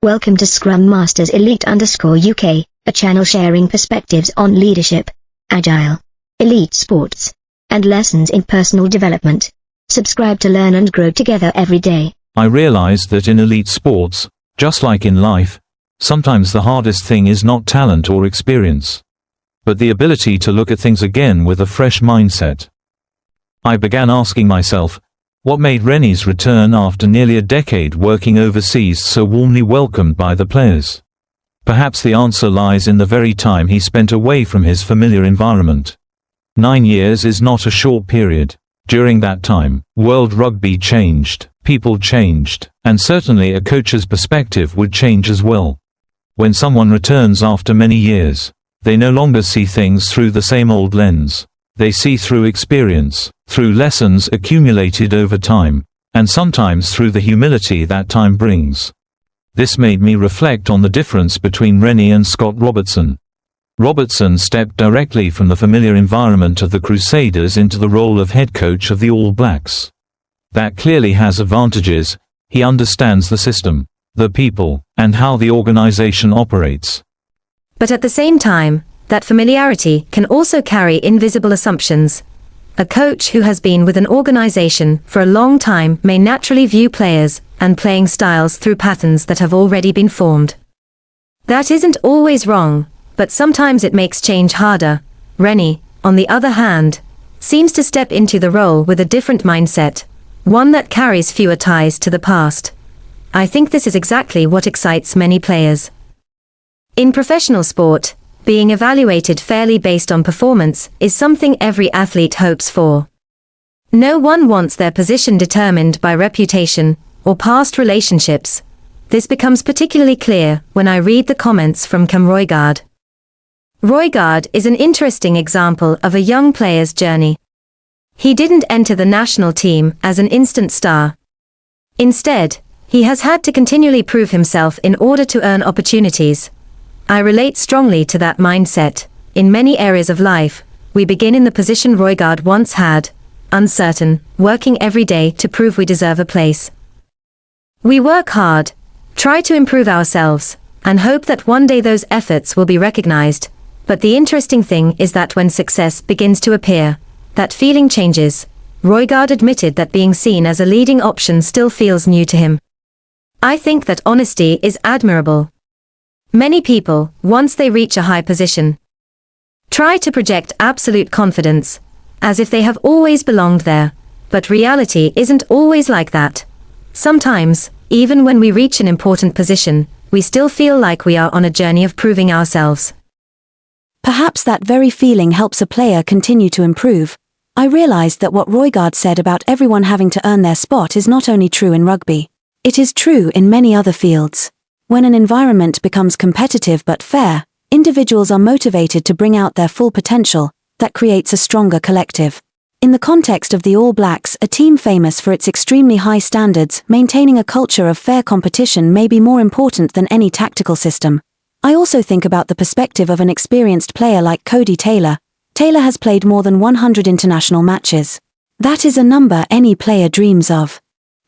Welcome to Scrum Masters Elite_UK, a channel sharing perspectives on leadership, agile, elite sports, and lessons in personal development. Subscribe to learn and grow together every day. I realized that in elite sports, just like in life, sometimes the hardest thing is not talent or experience, but the ability to look at things again with a fresh mindset. I began asking myself, what made Rennie's return after nearly a decade working overseas so warmly welcomed by the players? Perhaps the answer lies in the very time he spent away from his familiar environment. 9 years is not a short period. During that time, world rugby changed, people changed, and certainly a coach's perspective would change as well. When someone returns after many years, they no longer see things through the same old lens. They see through experience, through lessons accumulated over time, and sometimes through the humility that time brings. This made me reflect on the difference between Rennie and Scott Robertson. Robertson stepped directly from the familiar environment of the Crusaders into the role of head coach of the All Blacks. That clearly has advantages. He understands the system, the people, and how the organization operates. But at the same time, that familiarity can also carry invisible assumptions. A coach who has been with an organization for a long time may naturally view players and playing styles through patterns that have already been formed. That isn't always wrong, but sometimes it makes change harder. Rennie, on the other hand, seems to step into the role with a different mindset, one that carries fewer ties to the past. I think this is exactly what excites many players. In professional sport, being evaluated fairly based on performance is something every athlete hopes for. No one wants their position determined by reputation or past relationships. This becomes particularly clear when I read the comments from Cam Roigard. Roigard is an interesting example of a young player's journey. He didn't enter the national team as an instant star. Instead, he has had to continually prove himself in order to earn opportunities. I relate strongly to that mindset. In many areas of life, we begin in the position Roigard once had, uncertain, working every day to prove we deserve a place. We work hard, try to improve ourselves, and hope that one day those efforts will be recognized. But the interesting thing is that when success begins to appear, that feeling changes. Roigard admitted that being seen as a leading option still feels new to him. I think that honesty is admirable. Many people, once they reach a high position, try to project absolute confidence, as if they have always belonged there, but reality isn't always like that. Sometimes, even when we reach an important position, we still feel like we are on a journey of proving ourselves. Perhaps that very feeling helps a player continue to improve. I realized that what Roigard said about everyone having to earn their spot is not only true in rugby. It is true in many other fields. When an environment becomes competitive but fair, individuals are motivated to bring out their full potential. That creates a stronger collective. In the context of the All Blacks, a team famous for its extremely high standards, maintaining a culture of fair competition may be more important than any tactical system. I also think about the perspective of an experienced player like Codie Taylor. Taylor has played more than 100 international matches. That is a number any player dreams of.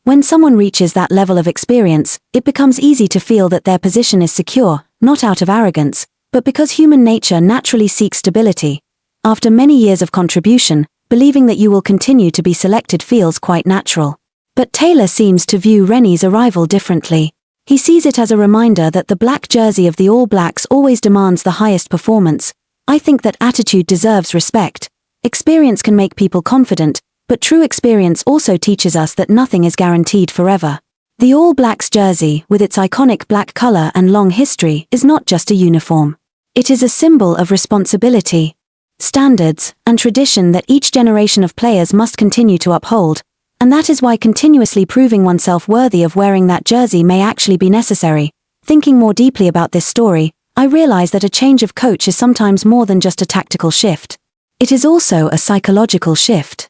When someone reaches that level of experience, it becomes easy to feel that their position is secure, not out of arrogance, but because human nature naturally seeks stability. After many years of contribution, believing that you will continue to be selected feels quite natural. But Taylor seems to view Rennie's arrival differently. He sees it as a reminder that the black jersey of the All Blacks always demands the highest performance. I think that attitude deserves respect. Experience can make people confident, but true experience also teaches us that nothing is guaranteed forever. The All Blacks jersey, with its iconic black color and long history, is not just a uniform. It is a symbol of responsibility, standards, and tradition that each generation of players must continue to uphold, and that is why continuously proving oneself worthy of wearing that jersey may actually be necessary. Thinking more deeply about this story, I realize that a change of coach is sometimes more than just a tactical shift. It is also a psychological shift.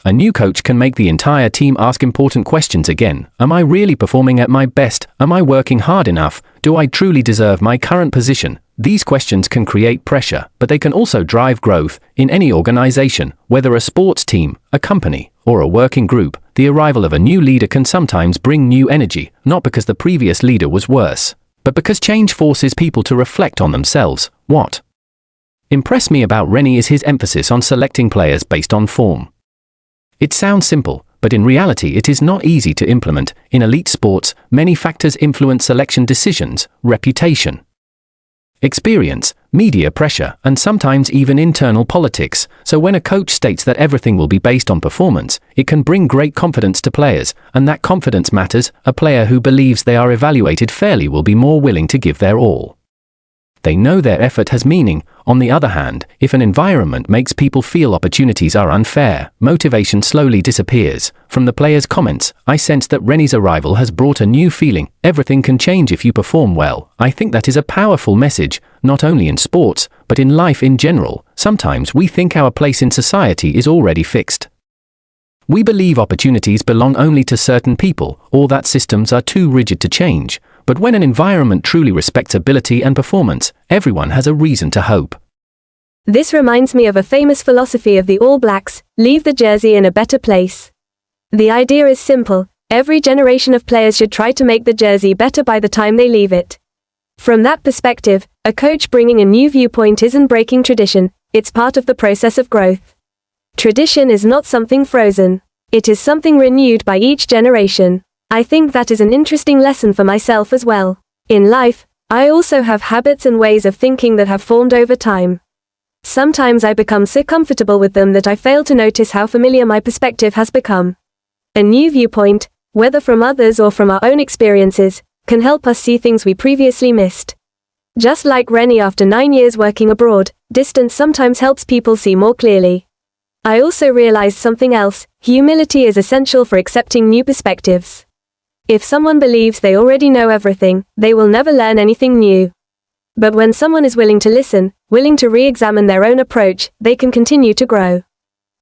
A new coach can make the entire team ask important questions again. Am I really performing at my best? Am I working hard enough? Do I truly deserve my current position? These questions can create pressure, but they can also drive growth. In any organization, whether a sports team, a company, or a working group, the arrival of a new leader can sometimes bring new energy, not because the previous leader was worse, but because change forces people to reflect on themselves. What impressed me about Rennie is his emphasis on selecting players based on form. It sounds simple, but in reality it is not easy to implement. In elite sports, many factors influence selection decisions: reputation, experience, media pressure, and sometimes even internal politics. So when a coach states that everything will be based on performance, it can bring great confidence to players, and that confidence matters. A player who believes they are evaluated fairly will be more willing to give their all. They know their effort has meaning. On the other hand, if an environment makes people feel opportunities are unfair, motivation slowly disappears. From the players' comments, I sense that Rennie's arrival has brought a new feeling. Everything can change if you perform well. I think that is a powerful message, not only in sports, but in life in general. Sometimes we think our place in society is already fixed. We believe opportunities belong only to certain people, or that systems are too rigid to change. But when an environment truly respects ability and performance, everyone has a reason to hope. This reminds me of a famous philosophy of the All Blacks: leave the jersey in a better place. The idea is simple: every generation of players should try to make the jersey better by the time they leave it. From that perspective, a coach bringing a new viewpoint isn't breaking tradition, it's part of the process of growth. Tradition is not something frozen. It is something renewed by each generation. I think that is an interesting lesson for myself as well. In life, I also have habits and ways of thinking that have formed over time. Sometimes I become so comfortable with them that I fail to notice how familiar my perspective has become. A new viewpoint, whether from others or from our own experiences, can help us see things we previously missed. Just like Rennie after 9 years working abroad, distance sometimes helps people see more clearly. I also realized something else: humility is essential for accepting new perspectives. If someone believes they already know everything, they will never learn anything new. But when someone is willing to listen, willing to re-examine their own approach, they can continue to grow.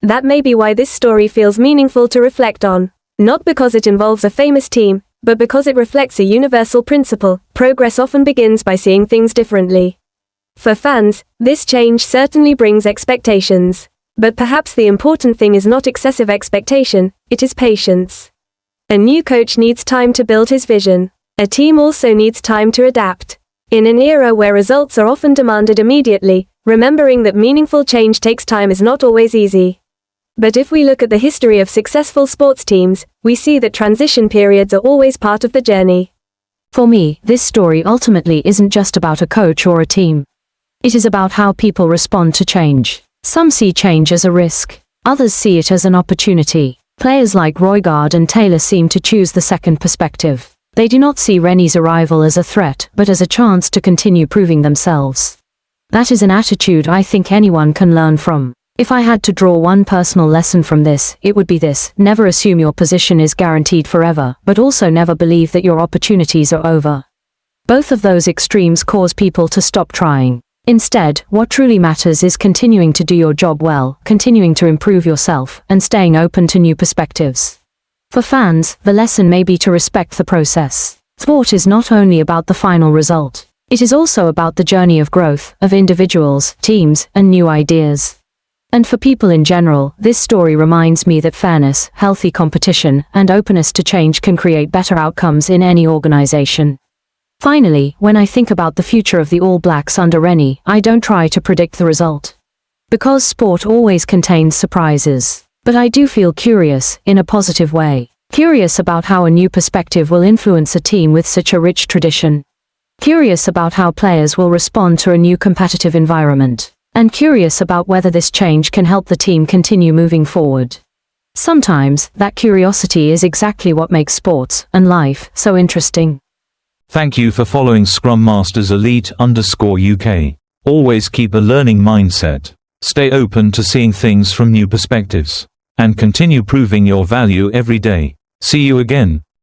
That may be why this story feels meaningful to reflect on. Not because it involves a famous team, but because it reflects a universal principle: progress often begins by seeing things differently. For fans, this change certainly brings expectations. But perhaps the important thing is not excessive expectation, it is patience. A new coach needs time to build his vision. A team also needs time to adapt. In an era where results are often demanded immediately, remembering that meaningful change takes time is not always easy. But if we look at the history of successful sports teams, we see that transition periods are always part of the journey. For me, this story ultimately isn't just about a coach or a team. It is about how people respond to change. Some see change as a risk. Others see it as an opportunity. Players like Roigard and Taylor seem to choose the second perspective. They do not see Rennie's arrival as a threat, but as a chance to continue proving themselves. That is an attitude I think anyone can learn from. If I had to draw one personal lesson from this, it would be this: never assume your position is guaranteed forever, but also never believe that your opportunities are over. Both of those extremes cause people to stop trying. Instead, what truly matters is continuing to do your job well, continuing to improve yourself, and staying open to new perspectives. For fans, the lesson may be to respect the process. Sport is not only about the final result. It is also about the journey of growth, of individuals, teams, and new ideas. And for people in general, this story reminds me that fairness, healthy competition, and openness to change can create better outcomes in any organization. Finally, when I think about the future of the All Blacks under Rennie, I don't try to predict the result. Because sport always contains surprises. But I do feel curious, in a positive way. Curious about how a new perspective will influence a team with such a rich tradition. Curious about how players will respond to a new competitive environment. And curious about whether this change can help the team continue moving forward. Sometimes, that curiosity is exactly what makes sports and life so interesting. Thank you for following Scrum Masters Elite_UK. Always keep a learning mindset. Stay open to seeing things from new perspectives. And continue proving your value every day. See you again.